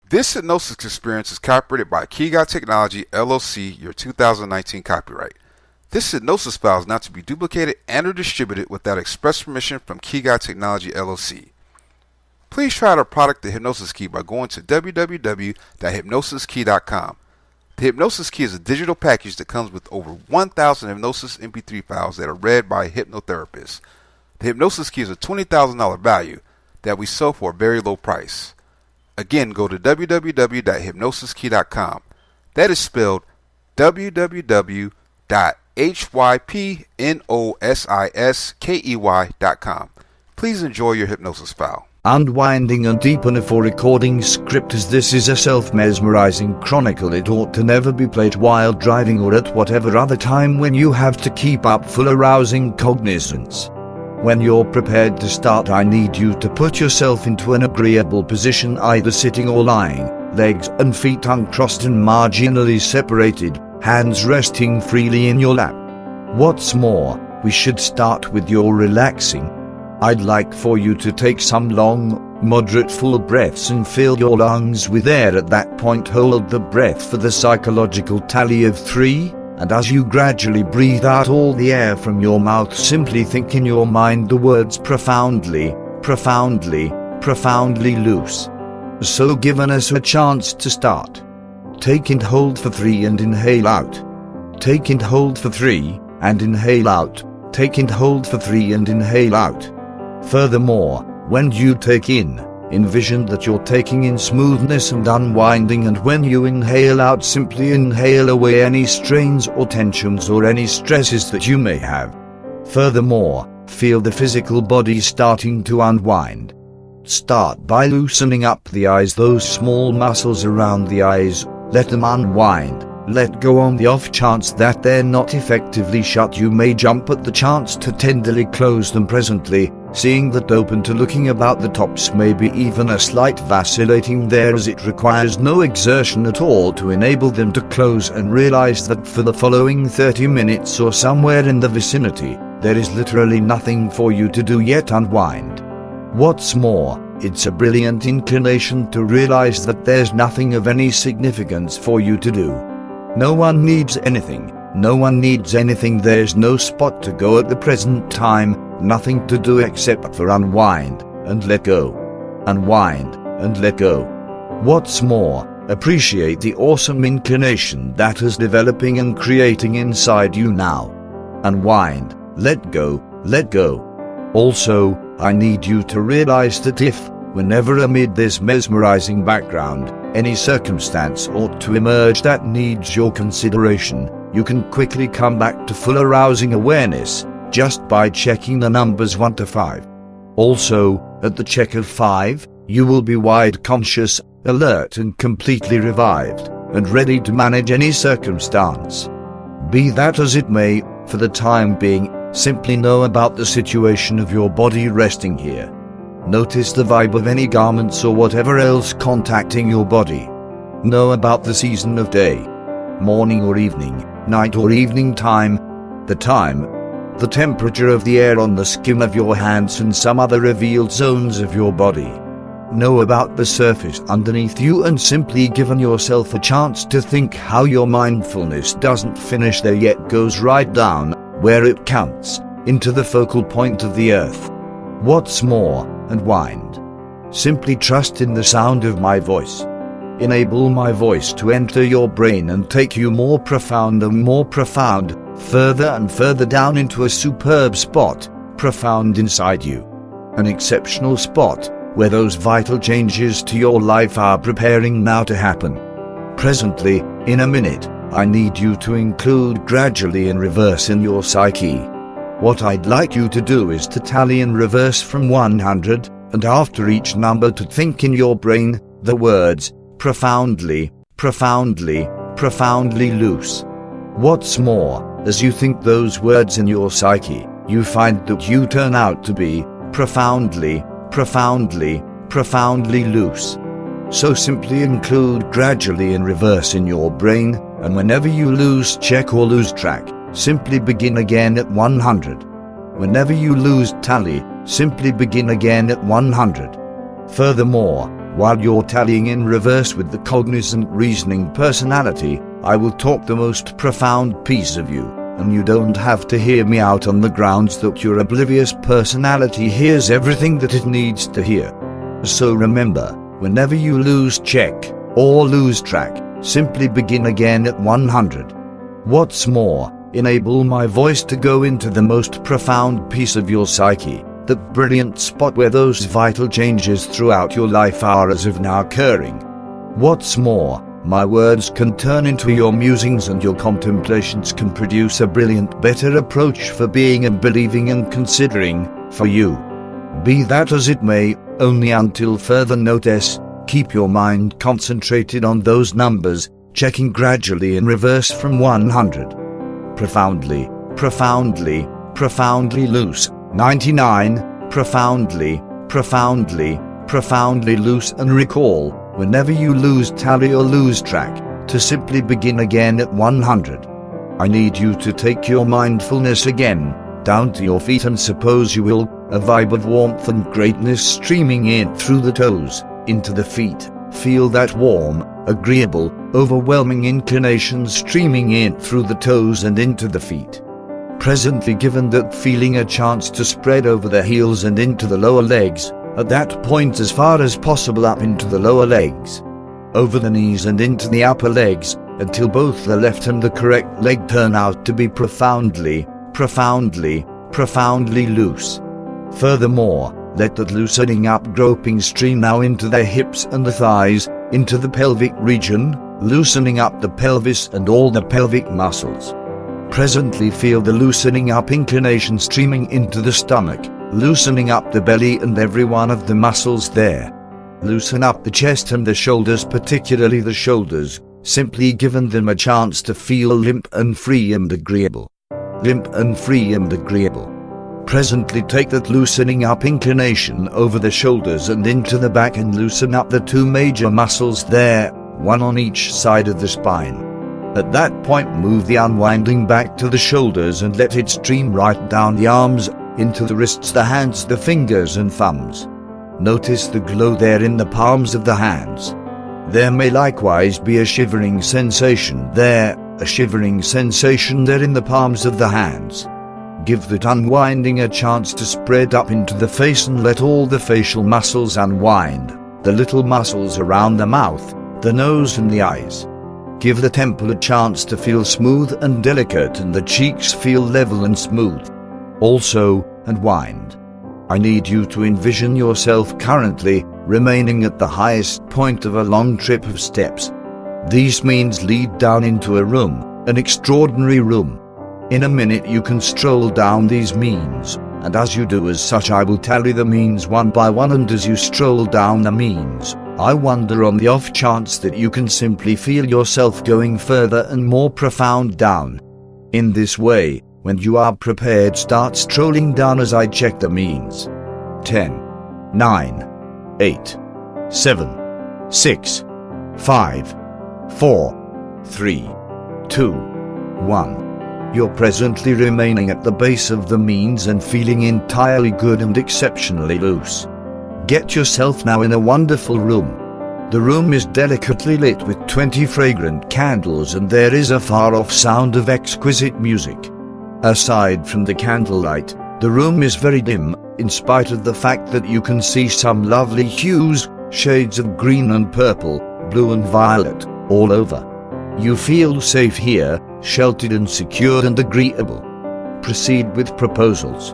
This hypnosis experience is copyrighted by Key Guy Technology, LLC, your 2019 copyright. This hypnosis file is not to be duplicated and or distributed without express permission from Key Guy Technology, LLC. Please try out our product, the Hypnosis Key, by going to www.hypnosiskey.com. The Hypnosis Key is a digital package that comes with over 1,000 Hypnosis Mp3 files that are read by a hypnotherapist. The Hypnosis Key is a $20,000 value that we sell for a very low price. Again, go to www.hypnosiskey.com. That is spelled www.hypnosiskey.com. Please enjoy your hypnosis file. Unwinding and deepener for recording script. As this is a self-mesmerizing chronicle, it ought to never be played while driving or at whatever other time when you have to keep up full arousing cognizance. When you're prepared to start, I need you to put yourself into an agreeable position, either sitting or lying, legs and feet uncrossed and marginally separated, hands resting freely in your lap. What's more, we should start with your relaxing. I'd like for you to take some long, moderate full breaths and fill your lungs with air. At that point, hold the breath for the psychological tally of 3. And as you gradually breathe out all the air from your mouth, simply think in your mind the words profoundly, profoundly, profoundly loose. So given us a chance to start. Take and hold for 3 and inhale out. Take and hold for 3 and inhale out. Take and hold for 3 and inhale out. Furthermore, when you take in, envision that you're taking in smoothness and unwinding, and when you inhale out, simply inhale away any strains or tensions or any stresses that you may have. Furthermore, feel the physical body starting to unwind. Start by loosening up the eyes, those small muscles around the eyes. Let them unwind. Let go. On the off chance that they're not effectively shut, you may jump at the chance to tenderly close them presently, seeing that open to looking about the tops, maybe even a slight vacillating there, as it requires no exertion at all to enable them to close, and realize that for the following 30 minutes or somewhere in the vicinity, there is literally nothing for you to do yet unwind. What's more, it's a brilliant inclination to realize that there's nothing of any significance for you to do. No one needs anything. No one needs anything. There's no spot to go at the present time, nothing to do except for unwind and let go. Unwind and let go. What's more, appreciate the awesome inclination that is developing and creating inside you now. Unwind, let go, let go. Also, I need you to realize that if, whenever amid this mesmerizing background, any circumstance ought to emerge that needs your consideration, you can quickly come back to full arousing awareness, just by checking the numbers 1 to 5. Also, at the check of 5, you will be wide conscious, alert and completely revived, and ready to manage any circumstance. Be that as it may, for the time being, simply know about the situation of your body resting here. Notice the vibe of any garments or whatever else contacting your body. Know about the season of day, morning or evening, night or evening time, the temperature of the air on the skin of your hands and some other revealed zones of your body. Know about the surface underneath you, and simply given yourself a chance to think how your mindfulness doesn't finish there yet, goes right down, where it counts, into the focal point of the earth. What's more, unwind. Simply trust in the sound of my voice. Enable my voice to enter your brain and take you more profound and more profound, further and further down into a superb spot, profound inside you. An exceptional spot, where those vital changes to your life are preparing now to happen. Presently, in a minute, I need you to include gradually in reverse in your psyche. What I'd like you to do is to tally in reverse from 100, and after each number to think in your brain the words, profoundly, profoundly, profoundly loose. What's more, as you think those words in your psyche, you find that you turn out to be profoundly, profoundly, profoundly loose. So simply include gradually in reverse in your brain, and whenever you lose check or lose track, simply begin again at 100. Whenever you lose tally, simply begin again at 100. Furthermore, While you're tallying in reverse with the cognizant reasoning personality, I will talk the most profound piece of you, and you don't have to hear me out on the grounds that your oblivious personality hears everything that it needs to hear. So remember, whenever you lose check, or lose track, simply begin again at 100. What's more, enable my voice to go into the most profound piece of your psyche, that brilliant spot where those vital changes throughout your life are as of now occurring. What's more, my words can turn into your musings, and your contemplations can produce a brilliant, better approach for being and believing and considering, for you. Be that as it may, only until further notice, keep your mind concentrated on those numbers, checking gradually in reverse from 100. Profoundly, profoundly, profoundly loose. 99, profoundly, profoundly, profoundly loose, and recall, whenever you lose tally or lose track, to simply begin again at 100. I need you to take your mindfulness again, down to your feet, and suppose you will, a vibe of warmth and greatness streaming in through the toes, into the feet. Feel that warm, agreeable, overwhelming inclination streaming in through the toes and into the feet. Presently given that feeling a chance to spread over the heels and into the lower legs, at that point as far as possible up into the lower legs, over the knees and into the upper legs, until both the left and the correct leg turn out to be profoundly, profoundly, profoundly loose. Furthermore, let that loosening up groping stream now into the hips and the thighs, into the pelvic region, loosening up the pelvis and all the pelvic muscles. Presently feel the loosening up inclination streaming into the stomach, loosening up the belly and every one of the muscles there. Loosen up the chest and the shoulders, particularly the shoulders, simply giving them a chance to feel limp and free and agreeable. Limp and free and agreeable. Presently take that loosening up inclination over the shoulders and into the back, and loosen up the two major muscles there, one on each side of the spine. At that point move the unwinding back to the shoulders and let it stream right down the arms, into the wrists, the hands, the fingers and thumbs. Notice the glow there in the palms of the hands. There may likewise be a shivering sensation there, a shivering sensation there in the palms of the hands. Give that unwinding a chance to spread up into the face, and let all the facial muscles unwind, the little muscles around the mouth, the nose and the eyes. Give the temple a chance to feel smooth and delicate, and the cheeks feel level and smooth. Also, unwind. I need you to envision yourself currently remaining at the highest point of a long trip of steps. These means lead down into a room, an extraordinary room. In a minute you can stroll down these means, and as you do as such I will tally the means one by one, and as you stroll down the means, I wonder on the off chance that you can simply feel yourself going further and more profound down. In this way, when you are prepared, start strolling down as I check the means. 10, 9, 8, 7, 6, 5, 4, 3, 2, 1. You're presently remaining at the base of the means and feeling entirely good and exceptionally loose. Get yourself now in a wonderful room. The room is delicately lit with 20 fragrant candles, and there is a far-off sound of exquisite music. Aside from the candlelight, the room is very dim, in spite of the fact that you can see some lovely hues, shades of green and purple, blue and violet, all over. You feel safe here, sheltered and secured and agreeable. Proceed with proposals.